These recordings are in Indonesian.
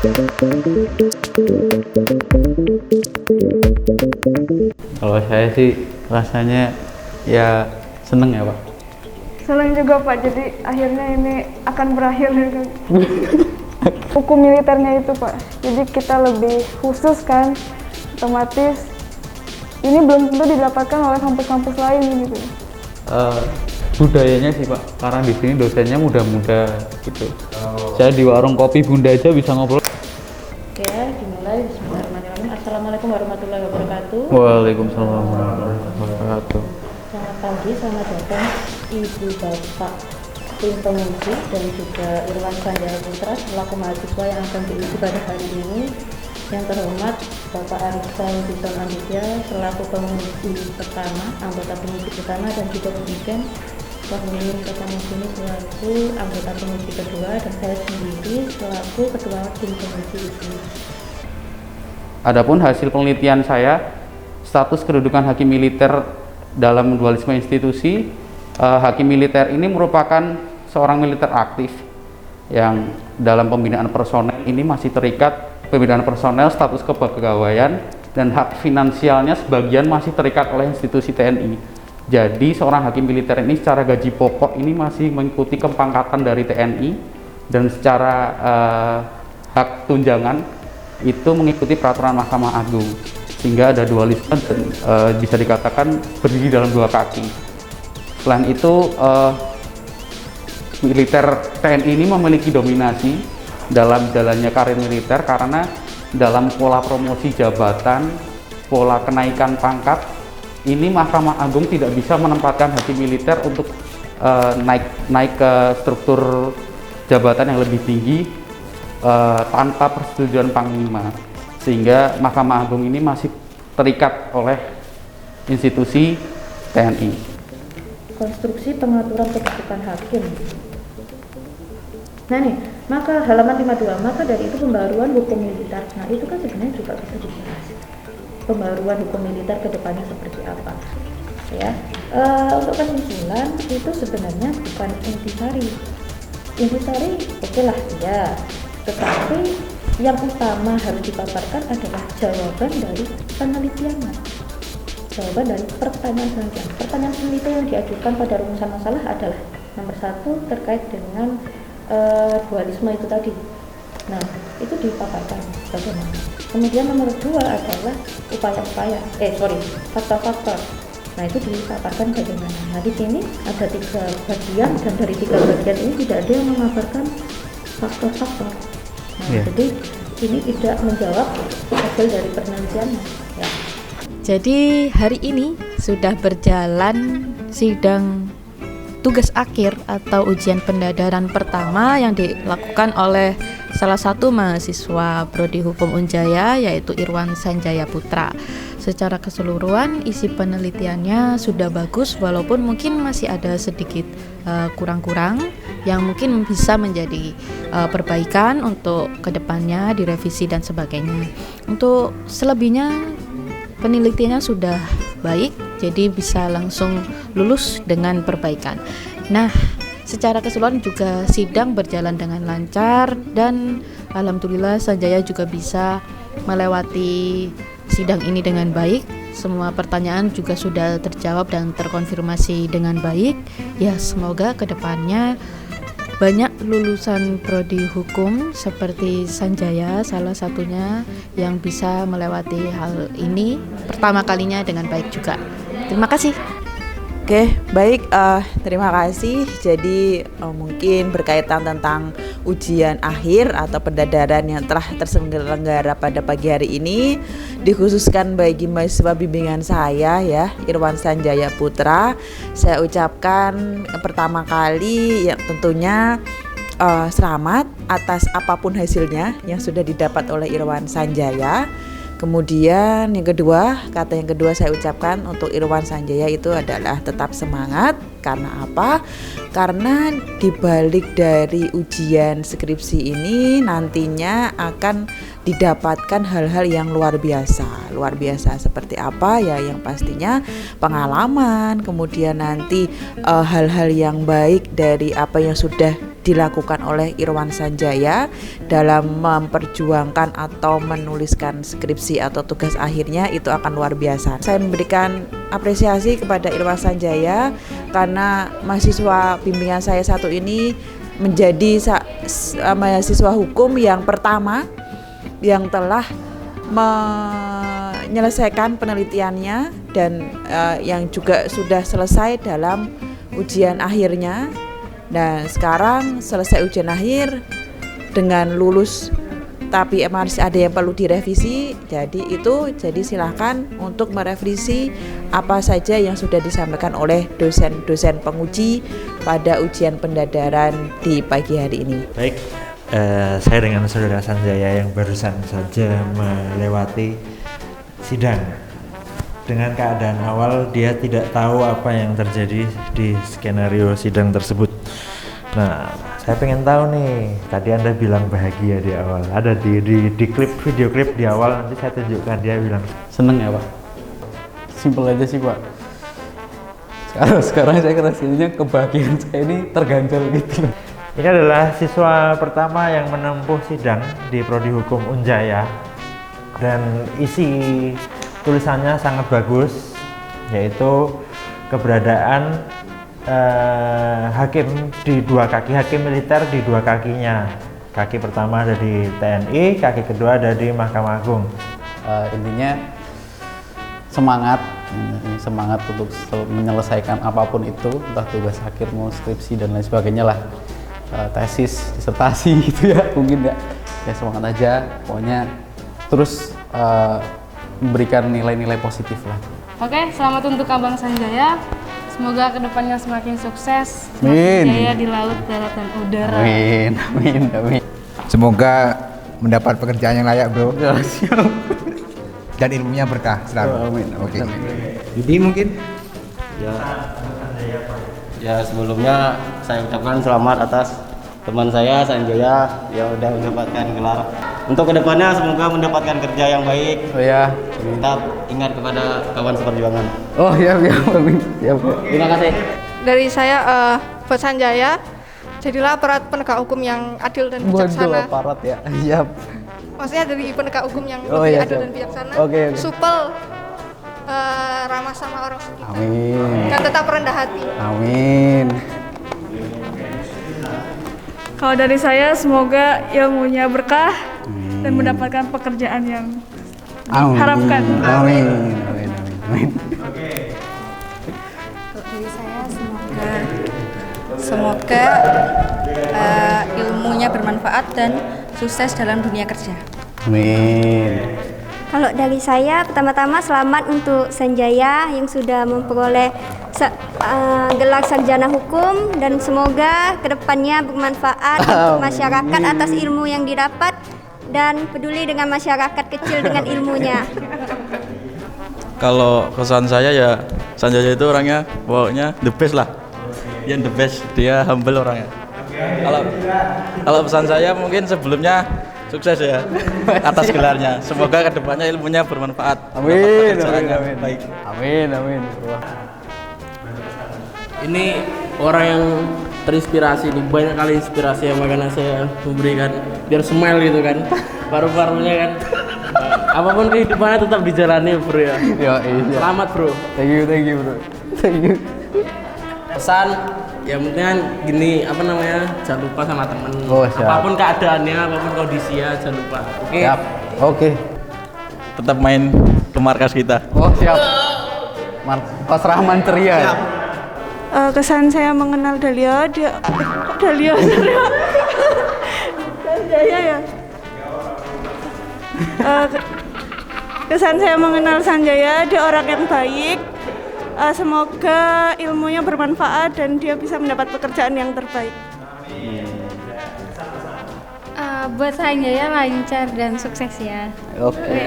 Kalau saya sih rasanya ya seneng ya Pak. Senang juga Pak, jadi akhirnya ini akan berakhir dengan hukum militernya itu Pak. Jadi kita lebih khusus kan, otomatis ini belum tentu didapatkan oleh kampus-kampus lain gitu. Budayanya sih Pak, karena di sini dosennya muda-muda gitu. Saya di warung kopi Bunda aja bisa ngobrol. Oke, dimulai. Bismillahirrahmanirrahim. Assalamualaikum warahmatullahi wabarakatuh. Waalaikumsalam warahmatullahi wabarakatuh. Selamat pagi, selamat datang Ibu Bapak tim penguji dan juga Irwan Sanjaya Putra selaku mahasiswa yang akan diuji pada hari ini. Yang terhormat Bapak Arifan Bison Anditya selaku penguji pertama, anggota penguji pertama, dan juga Pembimbing Pemimpin Ketemu Sini selaku anggota penguji kedua, dan saya sendiri selaku ketua tim penguji ini. Adapun hasil penelitian saya, status kedudukan hakim militer dalam dualisme institusi, hakim militer ini merupakan seorang militer aktif yang dalam pembinaan personel ini masih terikat pembinaan personel, status kepegawaian, dan hak finansialnya sebagian masih terikat oleh institusi TNI. Jadi seorang hakim militer ini secara gaji pokok ini masih mengikuti kepangkatan dari TNI, dan secara hak tunjangan itu mengikuti peraturan Mahkamah Agung, sehingga ada dualisme dan bisa dikatakan berdiri dalam dua kaki. Selain itu militer TNI ini memiliki dominasi dalam jalannya karir militer karena dalam pola promosi jabatan, pola kenaikan pangkat ini Mahkamah Agung tidak bisa menempatkan hakim militer untuk naik ke struktur jabatan yang lebih tinggi tanpa persetujuan Panglima, sehingga Mahkamah Agung ini masih terikat oleh institusi TNI. Konstruksi pengaturan kedudukan hakim. Nah nih, maka halaman 52, maka dari itu pembaruan hukum militer. Nah itu kan sebenarnya juga bisa dibahas. Pembaruan hukum militer ke depannya seperti apa? Ya, untuk kesimpulan itu sebenarnya bukan intisari. Intisari oke lah ya, tetapi yang utama harus dipaparkan adalah jawaban dari penelitiannya. Jawaban dari pertanyaan penelitian. Pertanyaan penelitian yang diajukan pada rumusan masalah adalah nomor 1 terkait dengan dualisme itu tadi. Nah, itu dipaparkan bagaimana. Kemudian nomor 2 adalah faktor-faktor. Nah, itu dipaparkan bagaimana. Nah, di sini ada 3 bagian, dan dari 3 bagian ini tidak ada yang memaparkan faktor-faktor. Nah, jadi ini tidak menjawab hasil dari penelitiannya. Ya. Jadi hari ini sudah berjalan sidang tugas akhir atau ujian pendadaran pertama yang dilakukan oleh salah satu mahasiswa Prodi Hukum Unjaya, yaitu Irwan Sanjaya Putra. Secara keseluruhan isi penelitiannya sudah bagus, walaupun mungkin masih ada sedikit kurang-kurang yang mungkin bisa menjadi perbaikan untuk kedepannya, direvisi dan sebagainya. Untuk selebihnya penelitiannya sudah baik, jadi bisa langsung lulus dengan perbaikan. Nah, secara keseluruhan juga sidang berjalan dengan lancar, dan alhamdulillah Sanjaya juga bisa melewati sidang ini dengan baik. Semua pertanyaan juga sudah terjawab dan terkonfirmasi dengan baik. Ya, semoga kedepannya banyak lulusan prodi hukum seperti Sanjaya salah satunya yang bisa melewati hal ini pertama kalinya dengan baik juga. Terima kasih. Oke, baik, terima kasih. Jadi mungkin berkaitan tentang ujian akhir atau pendadaran yang telah terselenggara pada pagi hari ini, dikhususkan bagi mahasiswa bimbingan saya ya, Irwan Sanjaya Putra. Saya ucapkan pertama kali ya tentunya selamat atas apapun hasilnya yang sudah didapat oleh Irwan Sanjaya. Kemudian yang kedua saya ucapkan untuk Irwan Sanjaya itu adalah tetap semangat. Karena apa? Karena dibalik dari ujian skripsi ini nantinya akan didapatkan hal-hal yang luar biasa. Luar biasa seperti apa ya? Yang pastinya pengalaman, kemudian nanti hal-hal yang baik dari apa yang sudah dilakukan oleh Irwan Sanjaya dalam memperjuangkan atau menuliskan skripsi atau tugas akhirnya itu akan luar biasa. Saya memberikan apresiasi kepada Irwan Sanjaya karena mahasiswa bimbingan saya satu ini menjadi mahasiswa hukum yang pertama yang telah menyelesaikan penelitiannya dan yang juga sudah selesai dalam ujian akhirnya. Dan sekarang selesai ujian akhir dengan lulus, tapi masih ada yang perlu direvisi. Jadi silahkan untuk merevisi apa saja yang sudah disampaikan oleh dosen-dosen penguji pada ujian pendadaran di pagi hari ini. Baik, saya dengan saudara Sanjaya yang barusan saja melewati sidang. Dengan keadaan awal dia tidak tahu apa yang terjadi di skenario sidang tersebut. Nah, saya pengen tahu nih, tadi Anda bilang bahagia di awal. Ada di video klip di awal, nanti saya tunjukkan dia bilang Seneng ya Pak? Simpel aja sih Pak. Sekarang saya rasanya kebahagiaan saya ini terganjal gitu. ini adalah siswa pertama yang menempuh sidang di Prodi Hukum Unjaya dan isi tulisannya sangat bagus, yaitu keberadaan hakim di dua kaki, hakim militer di dua kakinya. Kaki pertama ada di TNI, kaki kedua ada di Mahkamah Agung. Intinya semangat untuk menyelesaikan apapun itu, entah tugas akhir mau skripsi dan lain sebagainya lah, tesis, disertasi gitu ya mungkin ya semangat aja, pokoknya terus memberikan nilai-nilai positif lah. Oke, selamat untuk Abang Sanjaya. Semoga kedepannya semakin sukses, Amin. semakin jaya di laut, darat, dan udara. Amin, amin, amin. Semoga mendapat pekerjaan yang layak, bro. Ya, siap. Dan ilmunya berkah selalu. Amin. Oke. Jadi mungkin Ya sebelumnya saya ucapkan selamat atas teman saya Sanjaya yang udah mendapatkan gelar. Untuk kedepannya semoga mendapatkan kerja yang baik. Oh ya. Tetap ingat kepada kawan seperjuangan. Oh ya, amin. Ya, Terima kasih. Dari saya buat Sanjaya, jadilah aparat penegak hukum yang adil dan Waduh, bijaksana. aparat ya. Siap. Maksudnya dari penegak hukum yang Oh, lebih iya, adil siap. dan bijaksana. Oke. Supel, ramah sama orang sekitar. Amin. Dan tetap rendah hati. Amin. Kalau dari saya semoga ilmunya berkah dan mendapatkan pekerjaan yang diharapkan. Amin. Amin. Dari saya semoga ilmunya bermanfaat dan sukses dalam dunia kerja. Amin. Kalau dari saya, pertama-tama selamat untuk Sanjaya yang sudah memperoleh gelar sarjana hukum dan semoga kedepannya bermanfaat untuk masyarakat atas ilmu yang didapat dan peduli dengan masyarakat kecil dengan ilmunya. Kalau kesan saya ya Sanjaya itu orangnya pokoknya the best lah, yang the best, dia humble orangnya. Kalau pesan saya mungkin sebelumnya sukses ya atas gelarnya. Semoga kedepannya ilmunya bermanfaat. Amin. Amin. Baik. Amin. Wah. Ini orang yang terinspirasi nih, banyak kali inspirasi yang makanya saya memberikan biar smile gitu kan, paru-parunya kan. Apapun kehidupannya tetap dijalani bro ya. Iya. Selamat bro. Thank you bro. Thank you. Pesan ya mungkin gini, apa namanya, jangan lupa sama temen. Oh, siap. Apapun keadaannya, apapun kondisinya, jangan lupa. Oke. Siap. Oke. Tetap main ke markas kita. Oh siap. Pas Rahman ceria. Siap. Kesan saya mengenal Dahlia, Sanjaya ya. Kesan saya mengenal Sanjaya, dia orang yang baik. Semoga ilmunya bermanfaat dan dia bisa mendapat pekerjaan yang terbaik. Buat Sanjaya lancar dan sukses ya. Oke.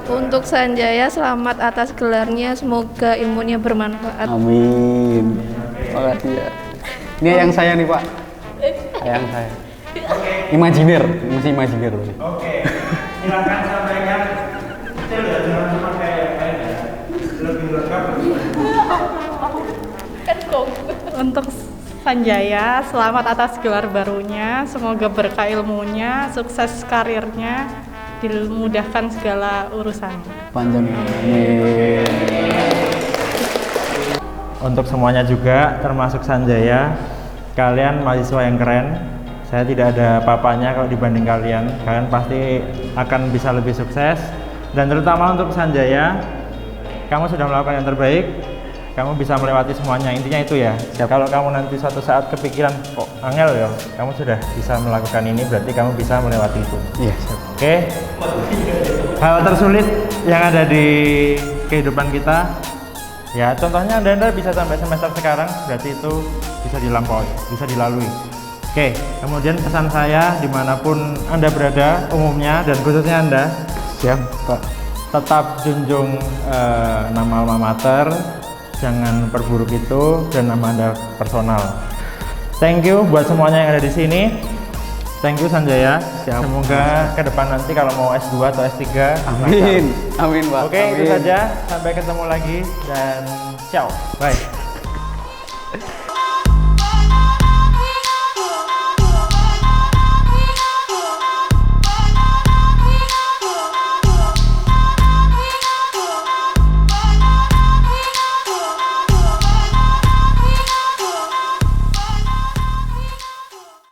Untuk Sanjaya selamat atas gelarnya, semoga ilmunya bermanfaat. Amin. Makasih ya. Ini yang saya nih Pak. Yang saya. Imajiner, masih imajiner. Oke. Silakan sampaikan detail ya, jangan cuma kayak yang lain ya. Lebih lengkap. Untuk Sanjaya, selamat atas gelar barunya. Semoga berkah ilmunya, sukses karirnya, dimudahkan segala urusannya. Panjang. Untuk semuanya juga, termasuk Sanjaya, kalian mahasiswa yang keren. Saya tidak ada apa-apanya kalau dibanding kalian. Kalian pasti akan bisa lebih sukses. Dan terutama untuk Sanjaya, kamu sudah melakukan yang terbaik. Kamu bisa melewati semuanya, intinya itu ya. Kalau kamu nanti suatu saat kepikiran kok angel ya, kamu sudah bisa melakukan ini, berarti kamu bisa melewati itu. Iya. Oke. Hal tersulit yang ada di kehidupan kita, ya contohnya Anda bisa sampai semester sekarang, berarti itu bisa dilampaui, bisa dilalui. Oke. Kemudian pesan saya dimanapun Anda berada, umumnya dan khususnya Anda, siap Pak. Tetap junjung nama alma mater. Jangan perburuk itu dan nama Anda personal. Thank you buat semuanya yang ada di sini. Thank you Sanjaya. Semoga ke depan nanti kalau mau S2 atau S3. Amin. Amin Pak. Oke, itu saja. Sampai ketemu lagi dan ciao. Bye.